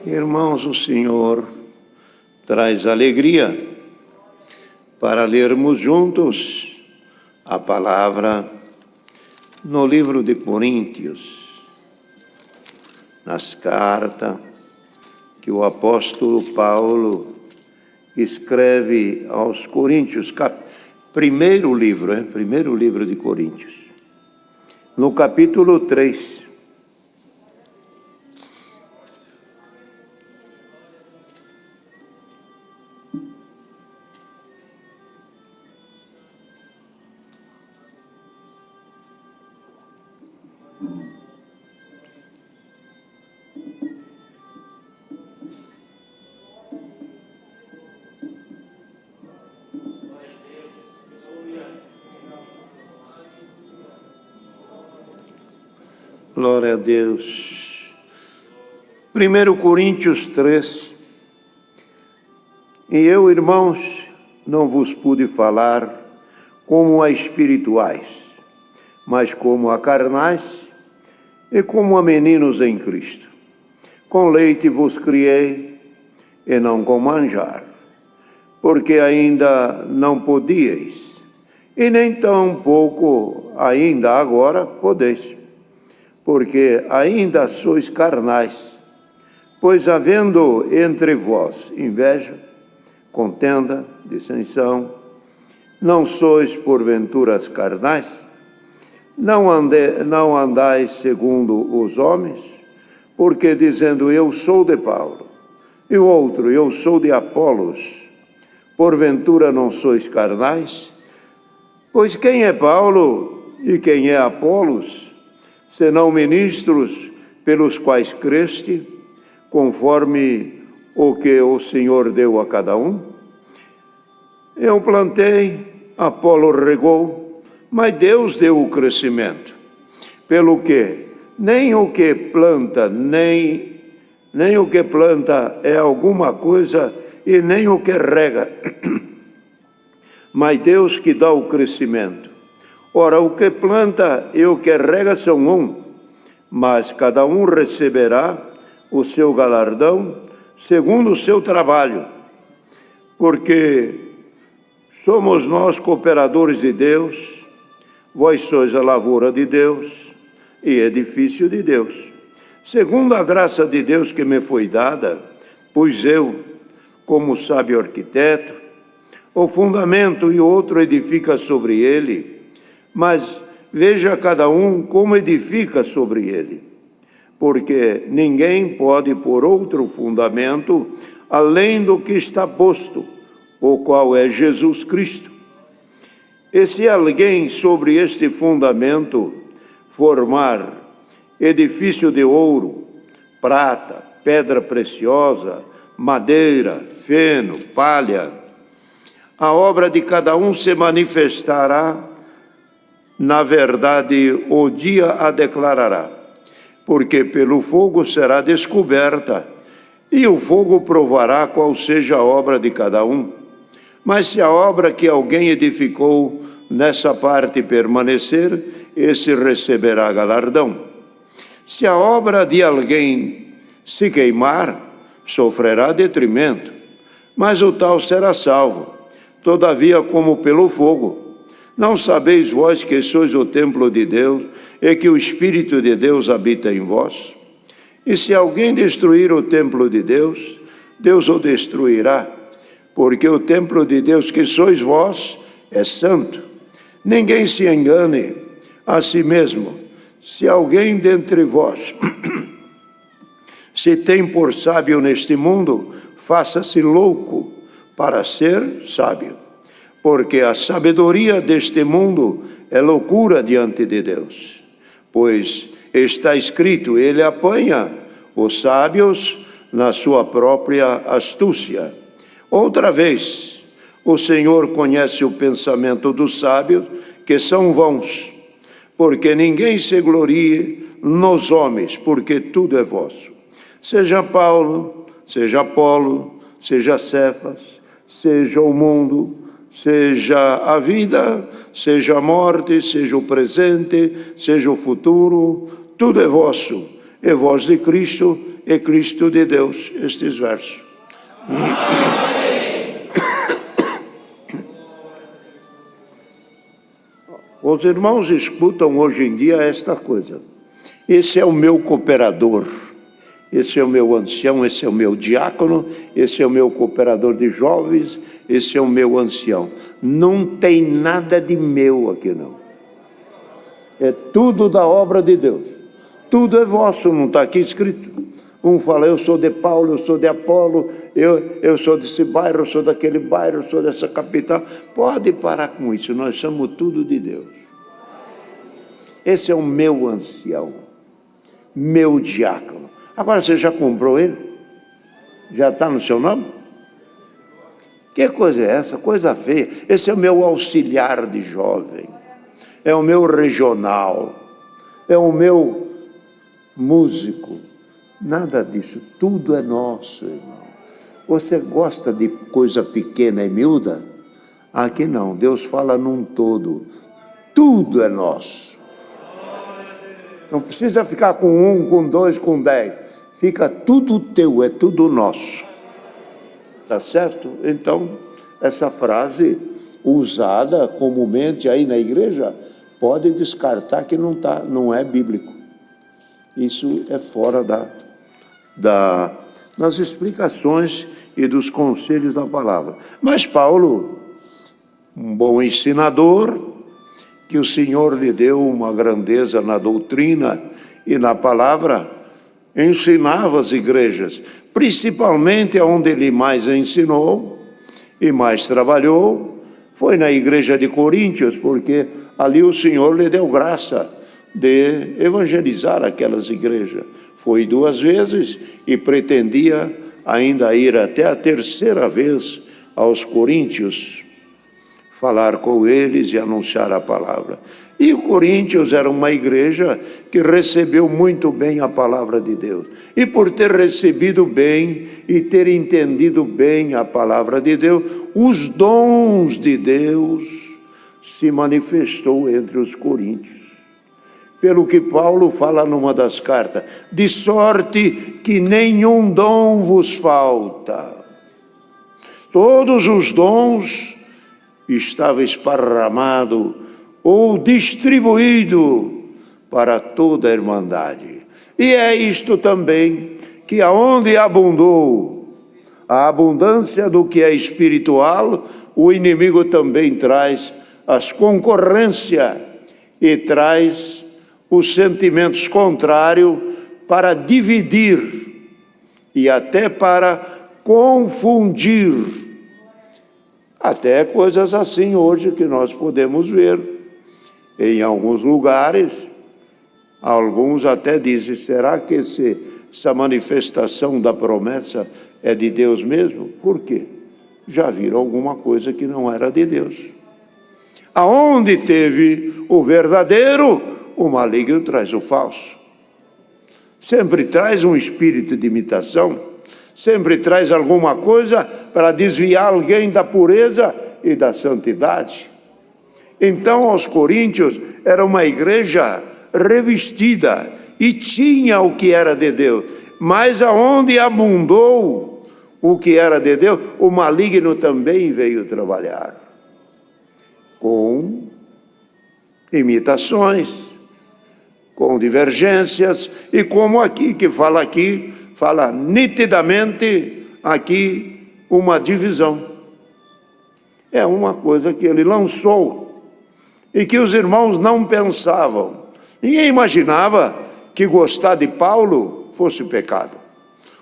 Irmãos, o Senhor traz alegria para lermos juntos a palavra no livro de Coríntios, nas cartas que o apóstolo Paulo escreve aos Coríntios, primeiro livro de Coríntios, no capítulo 3. Glória a Deus. 1 Coríntios 3. E eu, irmãos, não vos pude falar como a espirituais, mas como a carnais e como a meninos em Cristo. Com leite vos criei e não com manjar, porque ainda não podíeis, e nem tão pouco ainda agora podeis, porque ainda sois carnais. Pois havendo entre vós inveja, contenda, dissensão, não sois porventura carnais? Não andais segundo os homens? Porque dizendo eu sou de Paulo, e o outro eu sou de Apolos, porventura não sois carnais? Pois quem é Paulo e quem é Apolos, senão ministros pelos quais creste, conforme o que o Senhor deu a cada um? Eu plantei, Apolo regou, mas Deus deu o crescimento. Pelo que nem o que planta é alguma coisa, e nem o que rega, mas Deus que dá o crescimento. Ora, o que planta e o que rega são um, mas cada um receberá o seu galardão segundo o seu trabalho. Porque somos nós cooperadores de Deus, vós sois a lavoura de Deus e edifício de Deus. Segundo a graça de Deus que me foi dada, pus eu, como sábio arquiteto, o fundamento e outro edifica sobre ele, mas veja cada um como edifica sobre ele, porque ninguém pode pôr outro fundamento além do que está posto, o qual é Jesus Cristo. E se alguém sobre este fundamento formar edifício de ouro, prata, pedra preciosa, madeira, feno, palha, a obra de cada um se manifestará. Na verdade, o dia a declarará, porque pelo fogo será descoberta, e o fogo provará qual seja a obra de cada um. Mas se a obra que alguém edificou nessa parte permanecer, esse receberá galardão. Se a obra de alguém se queimar, sofrerá detrimento, mas o tal será salvo, todavia como pelo fogo. Não sabeis vós que sois o templo de Deus e que o Espírito de Deus habita em vós? E se alguém destruir o templo de Deus, Deus o destruirá, porque o templo de Deus que sois vós é santo. Ninguém se engane a si mesmo. Se alguém dentre vós se tem por sábio neste mundo, faça-se louco para ser sábio. Porque a sabedoria deste mundo é loucura diante de Deus. Pois está escrito, ele apanha os sábios na sua própria astúcia. Outra vez, o Senhor conhece o pensamento dos sábios, que são vãos, porque ninguém se glorie nos homens, porque tudo é vosso. Seja Paulo, seja Apolo, seja Cefas, seja o mundo, seja a vida, seja a morte, seja o presente, seja o futuro, tudo é vosso, e vós de Cristo, é Cristo de Deus, estes versos. Os irmãos escutam hoje em dia esta coisa: esse é o meu cooperador, esse é o meu ancião, esse é o meu diácono, esse é o meu cooperador de jovens, esse é o meu ancião. Não tem nada de meu aqui, não. É tudo da obra de Deus. Tudo é vosso, não está aqui escrito. Um fala, eu sou de Paulo, eu sou de Apolo, eu sou desse bairro, eu sou daquele bairro, eu sou dessa capital. Pode parar com isso, nós somos tudo de Deus. Esse é o meu ancião, meu diácono. Agora, você já comprou ele? Já está no seu nome? Que coisa é essa? Coisa feia. Esse é o meu auxiliar de jovem, é o meu regional, é o meu músico. Nada disso, tudo é nosso, irmão. Você gosta de coisa pequena e miúda? Aqui não, Deus fala num todo. Tudo é nosso. Não precisa ficar com 1, com 2, com 10. Fica tudo teu, é tudo nosso. Tá certo? Então, essa frase usada comumente aí na igreja, pode descartar que não é bíblico. Isso é fora das explicações e dos conselhos da palavra. Mas Paulo, um bom ensinador, que o Senhor lhe deu uma grandeza na doutrina e na palavra, ensinava as igrejas, principalmente onde ele mais ensinou e mais trabalhou, foi na igreja de Coríntios, porque ali o Senhor lhe deu graça de evangelizar aquelas igrejas. Foi 2 vezes e pretendia ainda ir até a 3ª vez aos coríntios, falar com eles e anunciar a palavra. E o Coríntios era uma igreja que recebeu muito bem a palavra de Deus. E por ter recebido bem e ter entendido bem a palavra de Deus, os dons de Deus se manifestou entre os coríntios. Pelo que Paulo fala numa das cartas, de sorte que nenhum dom vos falta. Todos os dons estavam esparramados ou distribuído para toda a irmandade. E é isto também, que aonde abundou a abundância do que é espiritual, o inimigo também traz as concorrências e traz os sentimentos contrários para dividir e até para confundir. Até coisas assim hoje que nós podemos ver. Em alguns lugares, alguns até dizem, será que essa manifestação da promessa é de Deus mesmo? Por quê? Já viram alguma coisa que não era de Deus. Aonde teve o verdadeiro, o maligno traz o falso. Sempre traz um espírito de imitação, sempre traz alguma coisa para desviar alguém da pureza e da santidade. Então, aos coríntios, era uma igreja revestida e tinha o que era de Deus. Mas aonde abundou o que era de Deus, o maligno também veio trabalhar. Com imitações, com divergências, e como aqui, que fala nitidamente aqui uma divisão. É uma coisa que ele lançou e que os irmãos não pensavam. Ninguém imaginava que gostar de Paulo fosse pecado,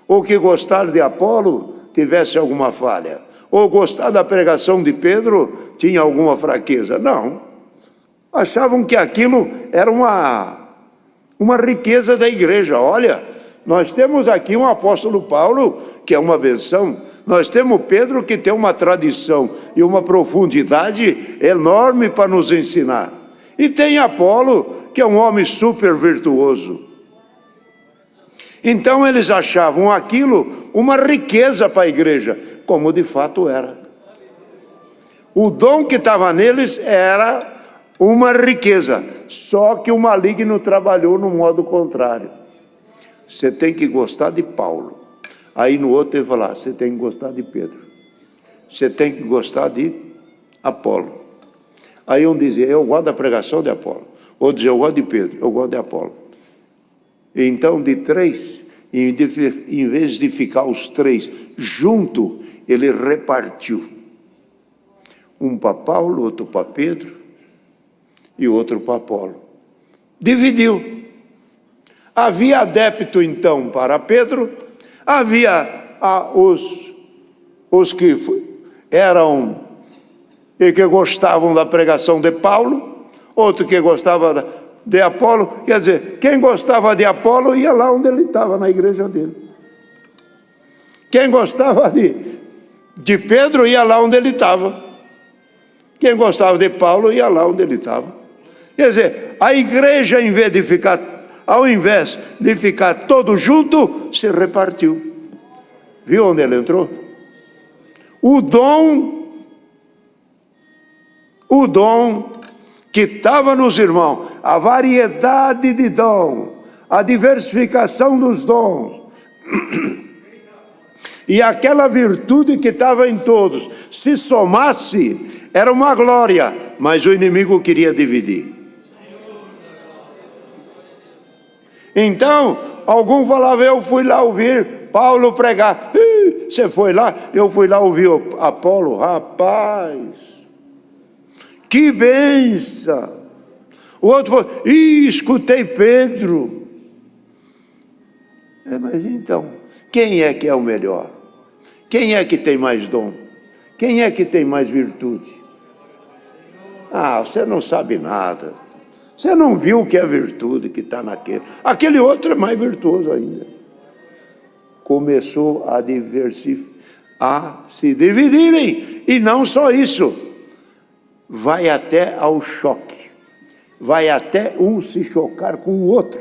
ou que gostar de Apolo tivesse alguma falha, ou gostar da pregação de Pedro tinha alguma fraqueza. Não. Achavam que aquilo era uma riqueza da igreja. Olha, nós temos aqui um apóstolo Paulo, que é uma benção. Nós temos Pedro, que tem uma tradição e uma profundidade enorme para nos ensinar. E tem Apolo, que é um homem super virtuoso. Então eles achavam aquilo uma riqueza para a igreja, como de fato era. O dom que estava neles era uma riqueza, só que o maligno trabalhou no modo contrário. você tem que gostar de Paulo. Aí no outro ele fala, você tem que gostar de Pedro. Você tem que gostar de Apolo. Aí um dizia, eu gosto da pregação de Apolo. Outro dizia, eu gosto de Pedro, eu gosto de Apolo. Então, de três, em vez de ficar os três junto, ele repartiu. Um para Paulo, outro para Pedro e outro para Apolo. Dividiu. Havia adepto, então, para Pedro, havia os que eram e que gostavam da pregação de Paulo, outro que gostava de Apolo. Quer dizer, quem gostava de Apolo ia lá onde ele estava, na igreja dele. Quem gostava de Pedro ia lá onde ele estava. Quem gostava de Paulo ia lá onde ele estava. Quer dizer, a igreja, ao invés de ficar todo junto, se repartiu. Viu onde ele entrou? O dom que estava nos irmãos, a variedade de dom, a diversificação dos dons, e aquela virtude que estava em todos, se somasse, era uma glória, mas o inimigo queria dividir. Então, algum falava, eu fui lá ouvir Paulo pregar. Você foi lá? Eu fui lá ouvir o Apolo. Rapaz, que benção! O outro falou, escutei Pedro. Mas então, quem é que é o melhor? Quem é que tem mais dom? Quem é que tem mais virtude? Você não sabe nada. Você não viu o que é virtude que está naquele. Aquele outro é mais virtuoso ainda. Começou a se dividirem. E não só isso. Vai até ao choque. Vai até um se chocar com o outro.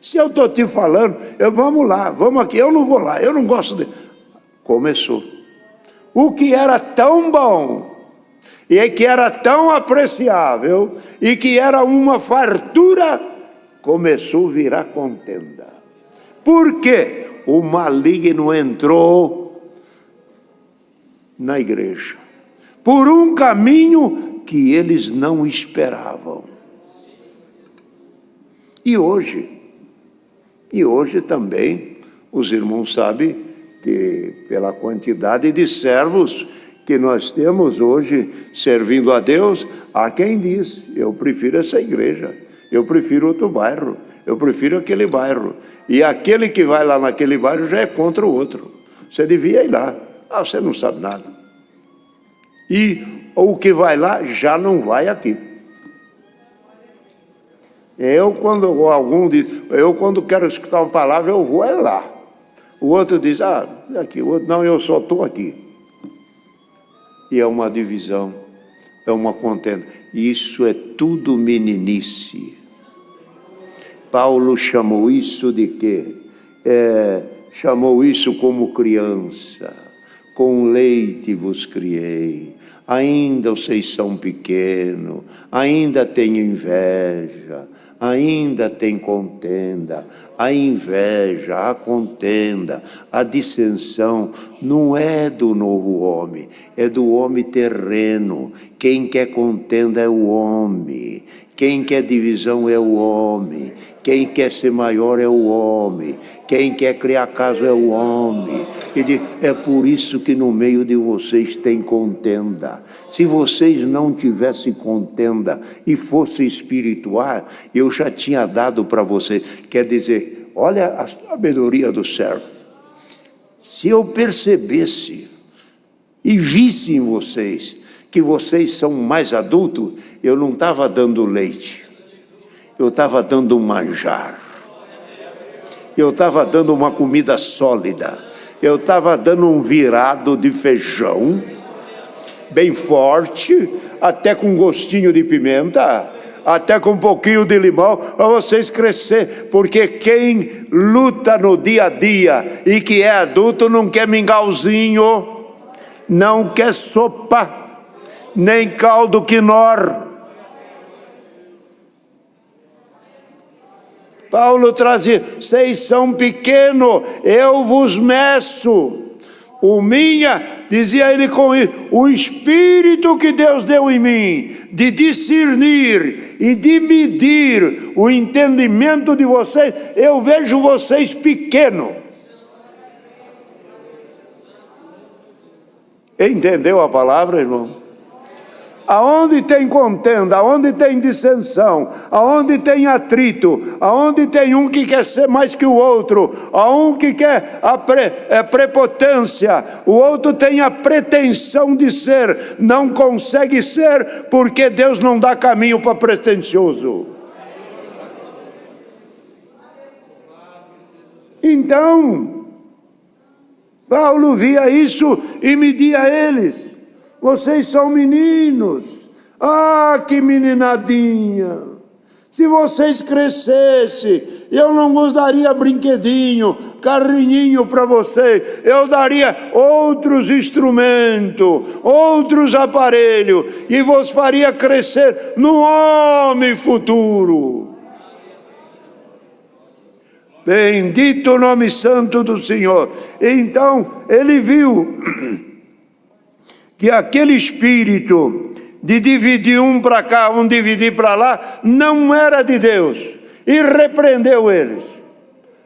Se eu estou te falando, vamos lá, vamos aqui. Eu não vou lá, eu não gosto de... Começou. O que era tão bom, e que era tão apreciável, e que era uma fartura, começou a virar contenda. Por quê? O maligno entrou na igreja, por um caminho que eles não esperavam. E hoje também, os irmãos sabem, pela quantidade de servos que nós temos hoje servindo a Deus, há quem diz, eu prefiro essa igreja, eu prefiro outro bairro, eu prefiro aquele bairro. E aquele que vai lá naquele bairro já é contra o outro. Você devia ir lá. Você não sabe nada. E o que vai lá já não vai aqui. Quando quero escutar uma palavra, eu vou lá. O outro diz, aqui. O outro, não, eu só estou aqui. E é uma divisão, é uma contenda. Isso é tudo meninice. Paulo chamou isso de quê? Chamou isso como criança. Com leite vos criei. Ainda vocês são pequenos, ainda tem inveja, ainda tem contenda. A inveja, a contenda, a dissensão não é do novo homem, é do homem terreno. Quem quer contenda é o homem, quem quer divisão é o homem, quem quer ser maior é o homem, quem quer criar caso é o homem. É por isso que no meio de vocês tem contenda. Se vocês não tivessem contenda e fosse espiritual, eu já tinha dado para vocês. Quer dizer, olha a sabedoria do servo. Se eu percebesse e visse em vocês que vocês são mais adultos, eu não estava dando leite, eu estava dando um manjar, eu estava dando uma comida sólida, eu estava dando um virado de feijão, bem forte, até com gostinho de pimenta, até com um pouquinho de limão, para vocês crescer, porque quem luta no dia a dia e que é adulto não quer mingauzinho, não quer sopa, nem caldo quinor. Paulo trazia: vocês são pequenos, eu vos meço. Dizia ele com isso, o Espírito que Deus deu em mim, de discernir e de medir o entendimento de vocês, eu vejo vocês pequenos. Entendeu a palavra, irmão? Aonde tem contenda, aonde tem dissensão, aonde tem atrito, aonde tem um que quer ser mais que o outro, a um que quer a prepotência, o outro tem a pretensão de ser, não consegue ser, porque Deus não dá caminho para pretensioso. Então, Paulo via isso e media eles. Vocês são meninos. Ah, que meninadinha. Se vocês crescessem, eu não vos daria brinquedinho, carrinho para vocês. Eu daria outros instrumentos, outros aparelhos, e vos faria crescer no homem futuro. Bendito o nome santo do Senhor. Então, ele viu que aquele espírito de dividir um para cá, um dividir para lá, não era de Deus, e repreendeu eles.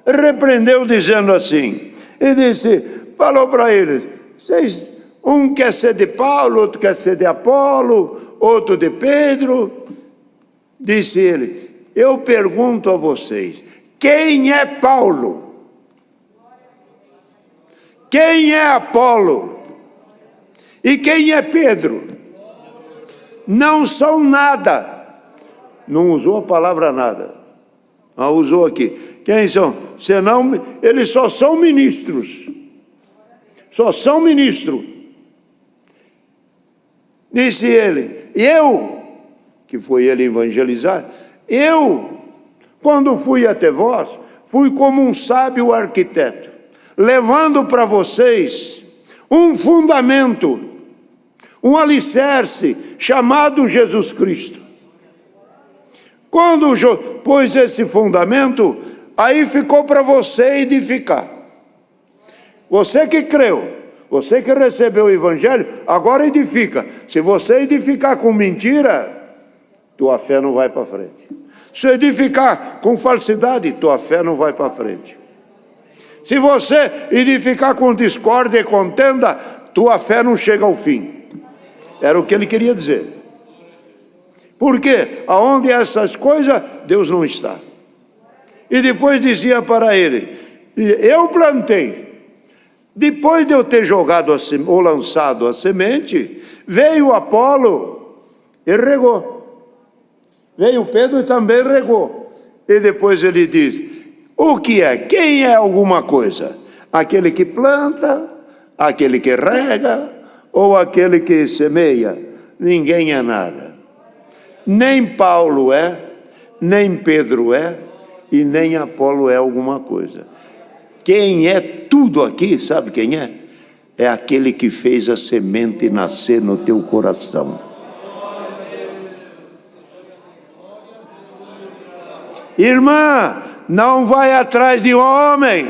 Repreendeu dizendo assim, e disse, falou para eles, vocês, um quer ser de Paulo, outro quer ser de Apolo, outro de Pedro. Disse ele, eu pergunto a vocês, quem é Paulo? Quem é Apolo? E quem é Pedro? Não são nada. Não usou a palavra nada. Ah, usou aqui. Quem são? Senão, eles só são ministros. Só são ministros. Disse ele, eu, que foi ele evangelizar, eu, quando fui até vós, fui como um sábio arquiteto, levando para vocês um fundamento, um alicerce, chamado Jesus Cristo. Quando pôs esse fundamento, aí ficou para você edificar. Você que creu, você que recebeu o Evangelho, agora edifica. Se você edificar com mentira, tua fé não vai para frente. Se edificar com falsidade, tua fé não vai para frente. Se você edificar com discórdia e contenda, tua fé não chega ao fim. Era o que ele queria dizer. Porque aonde essas coisas, Deus não está. E depois dizia para ele, eu plantei. Depois de eu ter jogado ou lançado a semente, veio Apolo e regou. Veio Pedro e também regou. E depois ele diz, o que é? Quem é alguma coisa? Aquele que planta, aquele que rega, ou aquele que semeia? Ninguém é nada. Nem Paulo é, nem Pedro é, e nem Apolo é alguma coisa. Quem é tudo aqui, sabe quem é? É aquele que fez a semente nascer no teu coração. Irmã, não vai atrás de homem,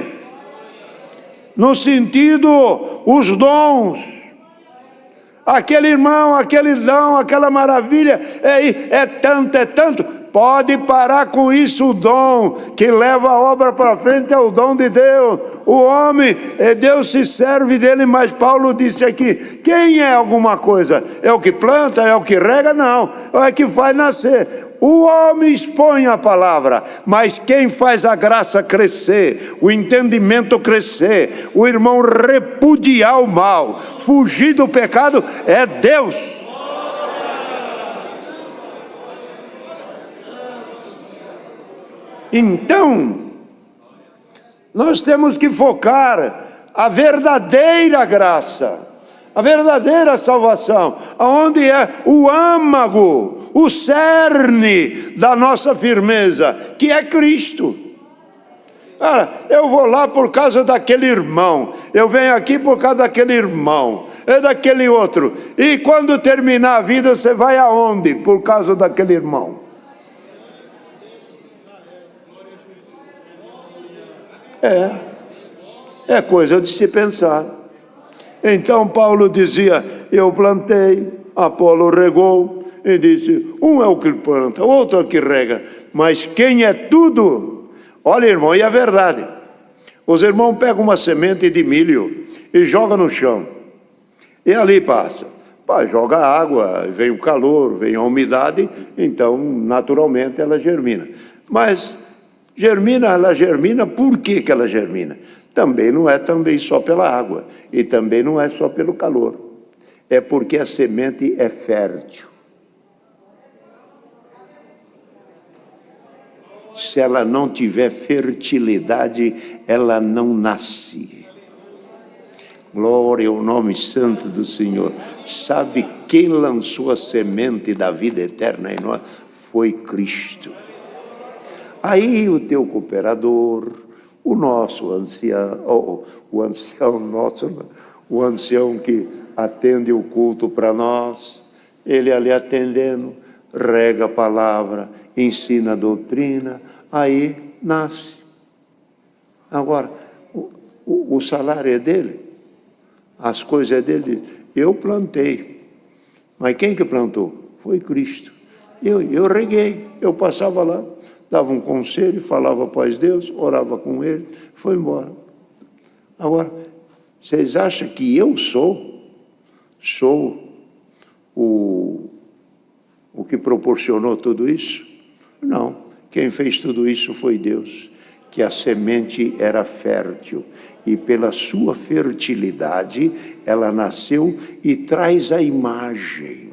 no sentido, os dons. Aquele irmão, aquele dom, aquela maravilha, é tanto. Pode parar com isso, o dom que leva a obra para frente é o dom de Deus. O homem, Deus se serve dele, mas Paulo disse aqui, quem é alguma coisa? É o que planta, é o que rega? Não, é o que faz nascer. O homem expõe a palavra, mas quem faz a graça crescer, o entendimento crescer, o irmão repudiar o mal, fugir do pecado, é Deus. Então, nós temos que focar a verdadeira graça, a verdadeira salvação, aonde é o âmago, o cerne da nossa firmeza, que é Cristo. Eu vou lá por causa daquele irmão, eu venho aqui por causa daquele irmão, é daquele outro, e quando terminar a vida você vai aonde? Por causa daquele irmão. É coisa de se pensar. Então Paulo dizia, eu plantei, Apolo regou, e disse, um é o que planta, outro é o que rega, mas quem é tudo? Olha, irmão, e é verdade. Os irmãos pegam uma semente de milho e jogam no chão, e ali passa. Joga água, vem o calor, vem a umidade, então naturalmente ela germina. Mas ela germina, por que ela germina? Também não é só pela água, e também não é só pelo calor. É porque a semente é fértil. Se ela não tiver fertilidade, ela não nasce. Glória ao nome santo do Senhor. Sabe quem lançou a semente da vida eterna em nós? Foi Cristo. Aí o teu cooperador, o nosso ancião, o ancião que atende o culto para nós, ele ali atendendo, rega a palavra, ensina a doutrina, aí nasce. Agora, o salário é dele. As coisas é dele. Eu plantei. Mas quem que plantou? Foi Cristo. Eu reguei. Eu passava lá, dava um conselho, falava após Deus, orava com ele, foi embora. Agora, vocês acham que eu sou o que proporcionou tudo isso? Não. Quem fez tudo isso foi Deus. Que a semente era fértil. E pela sua fertilidade, ela nasceu e traz a imagem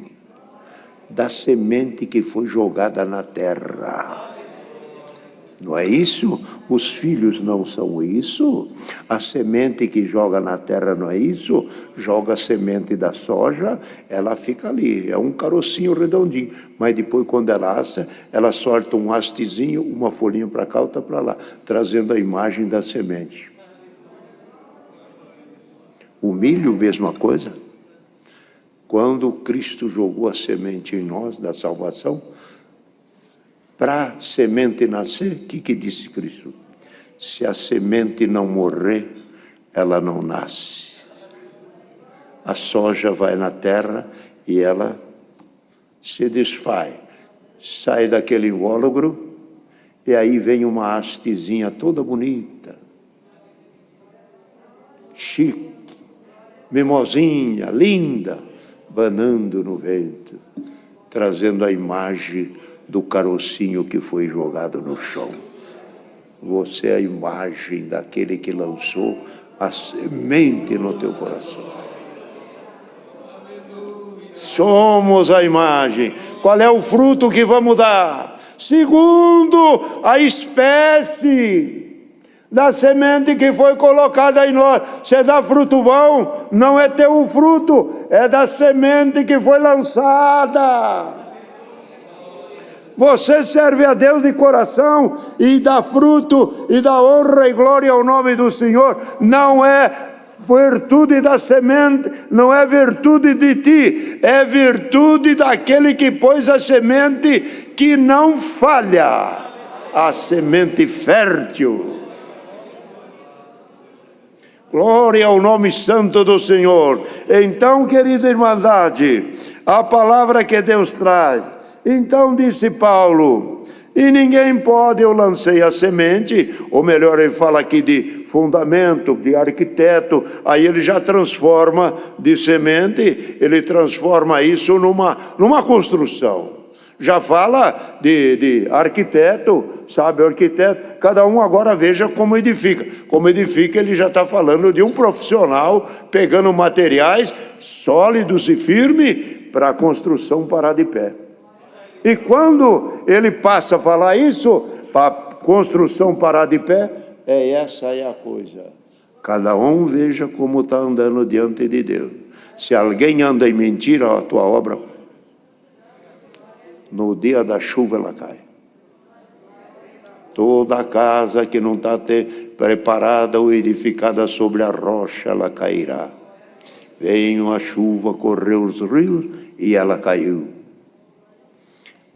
da semente que foi jogada na terra. Não é isso? Os filhos não são isso? A semente que joga na terra não é isso? Joga a semente da soja, ela fica ali, é um carocinho redondinho. Mas depois, quando ela assa, ela solta um hastezinho, uma folhinha para cá, outra para lá, trazendo a imagem da semente. O milho, mesma coisa. Quando Cristo jogou a semente em nós, da salvação, para a semente nascer, o que disse Cristo? Se a semente não morrer, ela não nasce. A soja vai na terra e ela se desfaz. Sai daquele invólucro e aí vem uma hastezinha toda bonita, chique, mimosinha, linda, banando no vento, trazendo a imagem do carocinho que foi jogado no chão. Você é a imagem daquele que lançou a semente no teu coração. Somos a imagem. Qual é o fruto que vamos dar? Segundo a espécie da semente que foi colocada em nós. Se dá fruto bom, não é teu o fruto, é da semente que foi lançada. Você serve a Deus de coração e dá fruto e dá honra e glória ao nome do Senhor. Não é virtude da semente, não é virtude de ti, é virtude daquele que pôs a semente que não falha, a semente fértil. Glória ao nome santo do Senhor. Então, querida irmandade, a palavra que Deus traz. Então disse Paulo, e ninguém pode, eu lancei a semente, ou melhor, ele fala aqui de fundamento, de arquiteto, aí ele já transforma de semente, ele transforma isso numa construção. Já fala de arquiteto, sabe, o arquiteto, cada um agora veja como edifica. Como edifica, ele já está falando de um profissional pegando materiais sólidos e firmes para a construção parar de pé. E quando ele passa a falar isso, para a construção parar de pé, essa é a coisa. Cada um veja como está andando diante de Deus. Se alguém anda em mentira, a tua obra, no dia da chuva ela cai. Toda casa que não está preparada ou edificada sobre a rocha, ela cairá. Veio a chuva, correu os rios e ela caiu.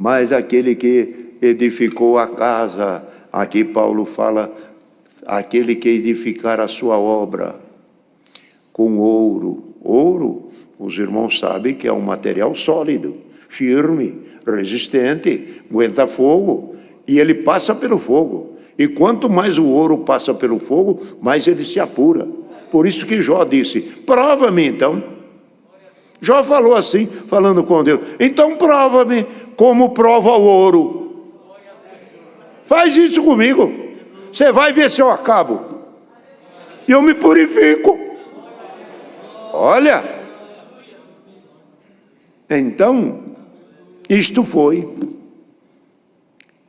Mas aquele que edificou a casa, aqui Paulo fala aquele que edificar a sua obra com ouro. Ouro, os irmãos sabem que é um material sólido, firme, resistente, aguenta fogo, e ele passa pelo fogo. E quanto mais o ouro passa pelo fogo, mais ele se apura. Por isso que Jó disse: prova-me então. Jó falou assim, falando com Deus: então prova-me como prova o ouro. Faz isso comigo, você vai ver se eu acabo. E eu me purifico. Olha, então, isto foi.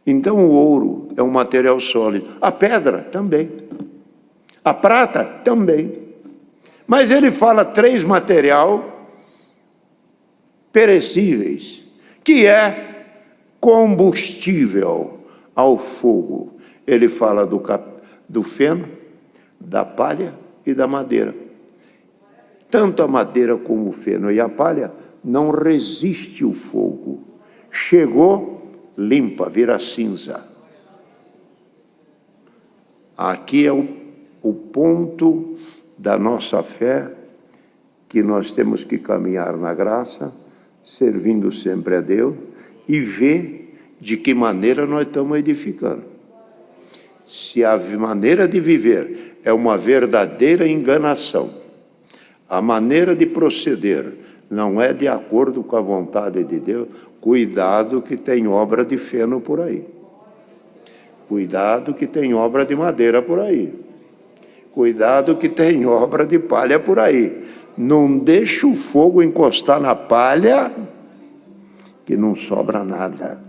Então o ouro é um material sólido, a pedra também, a prata também. Mas ele fala 3 materiais perecíveis, que é combustível ao fogo. Ele fala do feno, da palha e da madeira. Tanto a madeira como o feno e a palha não resiste o fogo. Chegou, limpa, vira cinza. Aqui é o ponto da nossa fé, que nós temos que caminhar na graça, servindo sempre a Deus, e ver de que maneira nós estamos edificando. Se a maneira de viver é uma verdadeira enganação, a maneira de proceder não é de acordo com a vontade de Deus, cuidado que tem obra de feno por aí. Cuidado que tem obra de madeira por aí. Cuidado que tem obra de palha por aí. Não deixa o fogo encostar na palha, que não sobra nada.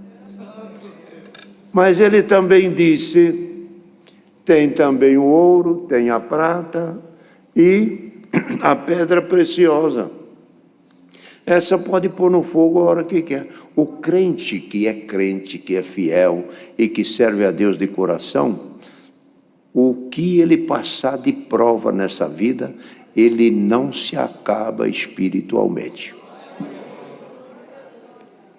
Mas ele também disse, tem também o ouro, tem a prata e a pedra preciosa. Essa pode pôr no fogo a hora que quer. O crente, que é fiel e que serve a Deus de coração, o que ele passar de prova nessa vida, ele não se acaba espiritualmente.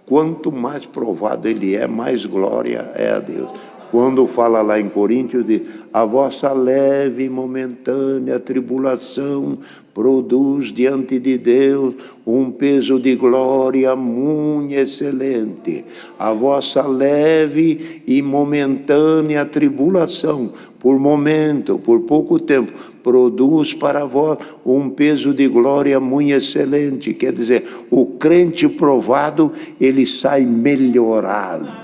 Quanto mais provado ele é, mais glória é a Deus. Quando fala lá em Coríntios, diz: a vossa leve e momentânea tribulação produz diante de Deus um peso de glória muito excelente. A vossa leve e momentânea tribulação, por momento, por pouco tempo, produz para vós um peso de glória muito excelente. Quer dizer, o crente provado, ele sai melhorado.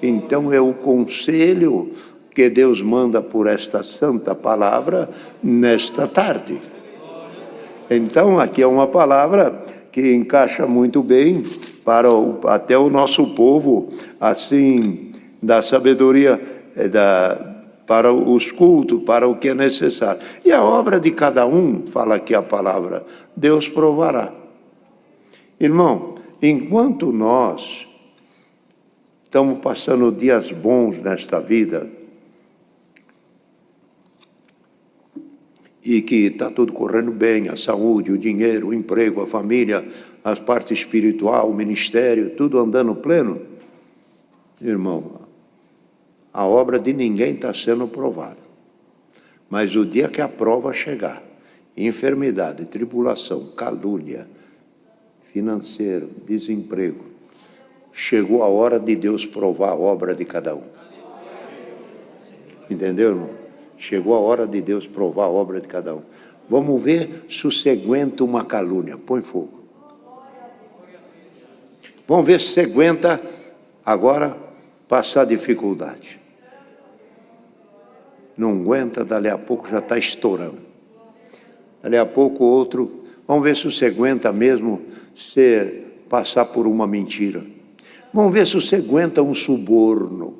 Então é o conselho que Deus manda por esta santa palavra nesta tarde. Então aqui é uma palavra que encaixa muito bem para até o nosso povo, assim, da sabedoria, para os cultos, para o que é necessário. E a obra de cada um, fala aqui a palavra, Deus provará. Irmão, enquanto nós estamos passando dias bons nesta vida, e que está tudo correndo bem, a saúde, o dinheiro, o emprego, a família, a parte espiritual, o ministério, tudo andando pleno, irmão, a obra de ninguém está sendo provada. Mas o dia que a prova chegar, enfermidade, tribulação, calúnia, financeiro, desemprego, chegou a hora de Deus provar a obra de cada um. Entendeu, irmão? Chegou a hora de Deus provar a obra de cada um. Vamos ver se você aguenta uma calúnia. Põe fogo. Vamos ver se você aguenta agora passar dificuldade. Não aguenta, dali a pouco já está estourando. Dali a pouco outro. Vamos ver se você aguenta mesmo você passar por uma mentira. Vamos ver se você aguenta um suborno.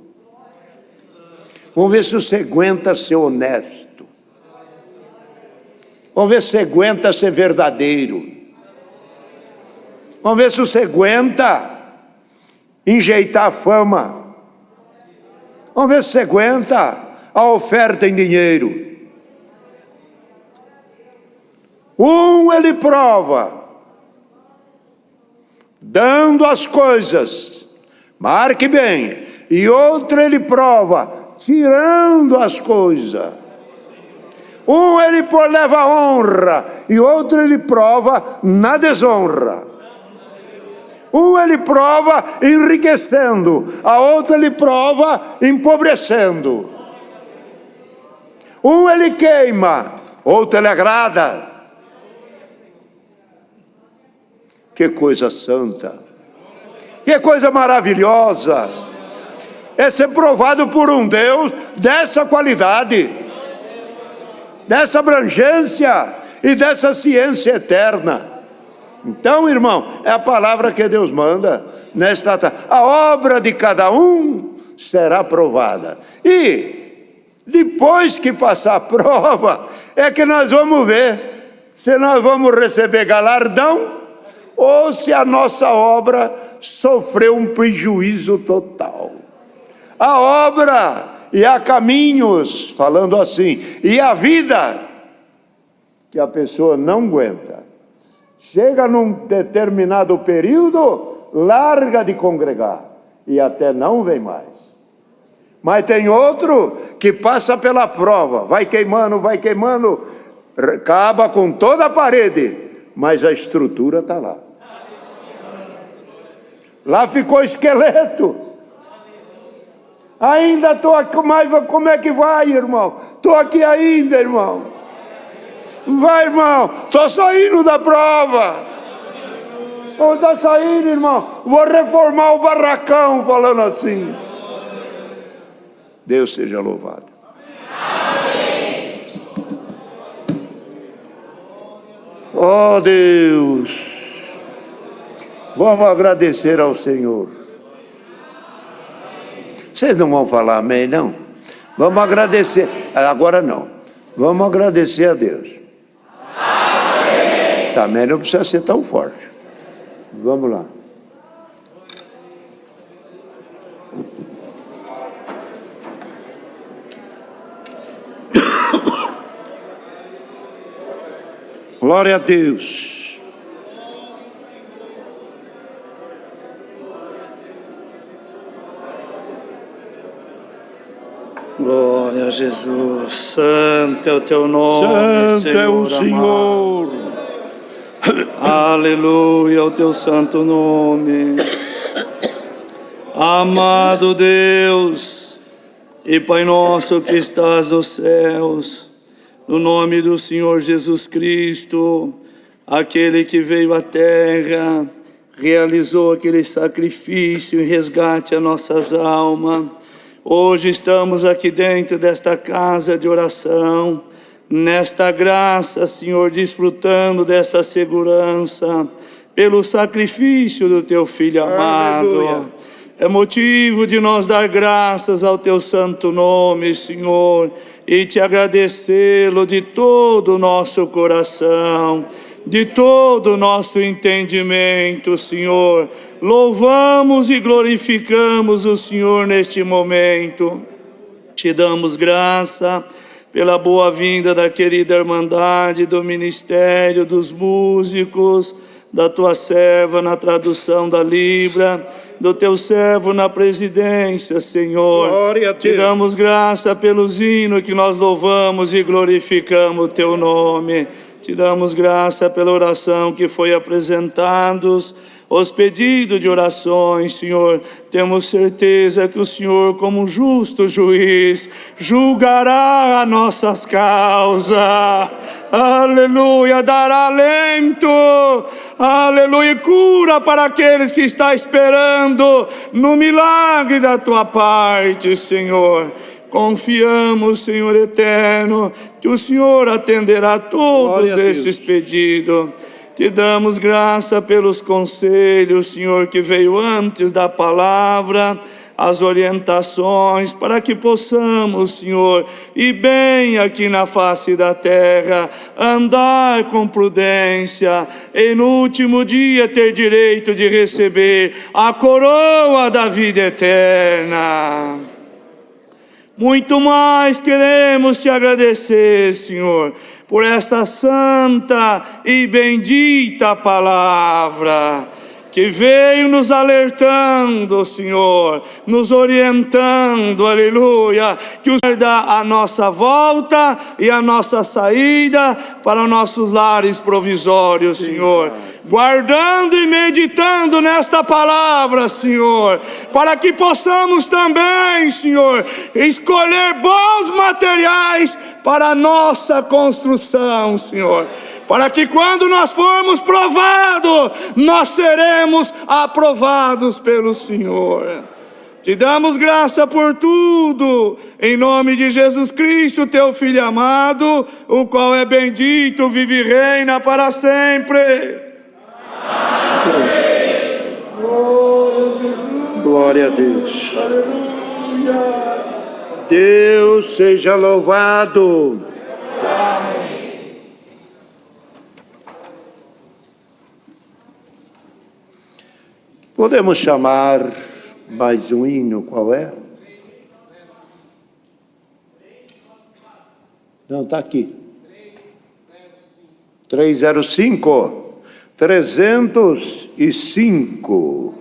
Vamos ver se você aguenta ser honesto. Vamos ver se você aguenta ser verdadeiro. Vamos ver se você aguenta enjeitar a fama. Vamos ver se você aguenta a oferta em dinheiro. Ele prova, dando as coisas, marque bem, e outro ele prova, tirando as coisas. Um ele leva honra, e outro ele prova na desonra. Um ele prova enriquecendo, a outra ele prova empobrecendo. Um ele queima, outro ele agrada. Que coisa santa, que coisa maravilhosa, é ser provado por um Deus dessa qualidade, dessa abrangência e dessa ciência eterna. Então, irmão, é a palavra que Deus manda nesta tarde. A obra de cada um será provada. E depois que passar a prova, é que nós vamos ver se nós vamos receber galardão ou se a nossa obra sofreu um prejuízo total. A obra e há caminhos, falando assim, e a vida que a pessoa não aguenta. Chega num determinado período, larga de congregar e até não vem mais. Mas tem outro que passa pela prova, vai queimando, acaba com toda a parede, mas a estrutura está lá. Lá ficou esqueleto. Ainda estou aqui, mas como é que vai, irmão? Estou aqui ainda, irmão. Vai, irmão, estou saindo da prova. Está saindo, irmão. Vou reformar o barracão, falando assim. Deus seja louvado. Amém. Oh, Deus. Vamos agradecer ao Senhor. Vocês não vão falar amém, não? Vamos agradecer. Agora não. Vamos agradecer a Deus. Também não precisa ser tão forte. Vamos lá. Glória a Deus. Glória a Jesus. Santo é o teu nome, Santo Senhor, é o Senhor. Aleluia ao teu santo nome. Amado Deus e Pai nosso que estás nos céus, no nome do Senhor Jesus Cristo, aquele que veio à terra, realizou aquele sacrifício e resgate a nossas almas. Hoje estamos aqui dentro desta casa de oração, nesta graça, Senhor, desfrutando dessa segurança, pelo sacrifício do Teu Filho amado. Aleluia. É motivo de nós dar graças ao Teu santo nome, Senhor, e Te agradecê-lo de todo o nosso coração, de todo o nosso entendimento, Senhor. Louvamos e glorificamos o Senhor neste momento. Te damos graça pela boa-vinda da querida Irmandade, do Ministério dos Músicos, da Tua serva na tradução da Libra, do Teu servo na presidência, Senhor. Glória a Deus. Te damos graça pelos hinos que nós louvamos e glorificamos o Teu nome. Te damos graça pela oração que foi apresentados, os pedidos de orações, Senhor. Temos certeza que o Senhor, como um justo juiz, julgará as nossas causas. Aleluia, dará alento. Aleluia, cura para aqueles que estão esperando no milagre da Tua parte, Senhor. Confiamos, Senhor eterno, que o Senhor atenderá todos esses pedidos. Te damos graça pelos conselhos, Senhor, que veio antes da palavra, as orientações, para que possamos, Senhor, ir bem aqui na face da terra, andar com prudência, e no último dia ter direito de receber a coroa da vida eterna. Muito mais queremos Te agradecer, Senhor, por esta santa e bendita palavra. que veio nos alertando, Senhor, nos orientando, aleluia, que o Senhor dá a nossa volta e a nossa saída para nossos lares provisórios, Senhor, guardando e meditando nesta palavra, Senhor, para que possamos também, Senhor, escolher bons materiais para a nossa construção, Senhor, para que quando nós formos provados, nós seremos aprovados pelo Senhor. Te damos graça por tudo, em nome de Jesus Cristo, teu Filho amado, o qual é bendito, vive e reina para sempre. Amém. Glória a Deus. Aleluia. Deus seja louvado. Amém. Podemos chamar mais um hino, qual é? Não, está aqui. 305. 305.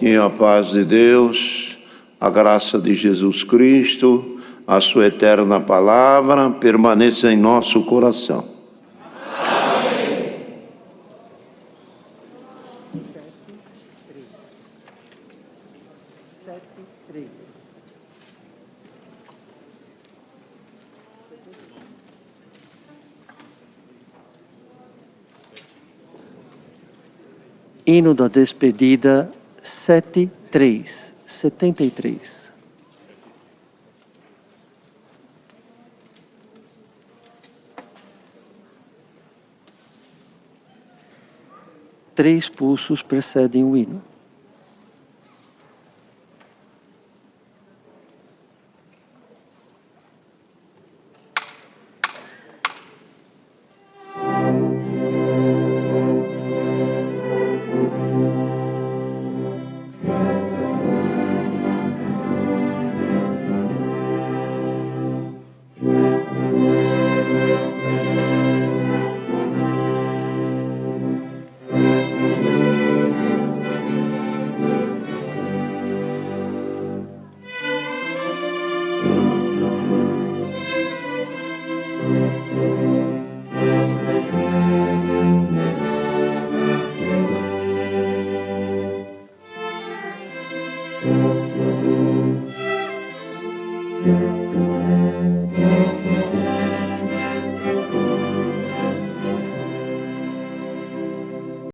Que a paz de Deus, a graça de Jesus Cristo, a sua eterna palavra permaneça em nosso coração. Amém. Hino da despedida 73. Três pulsos precedem o hino. Amém.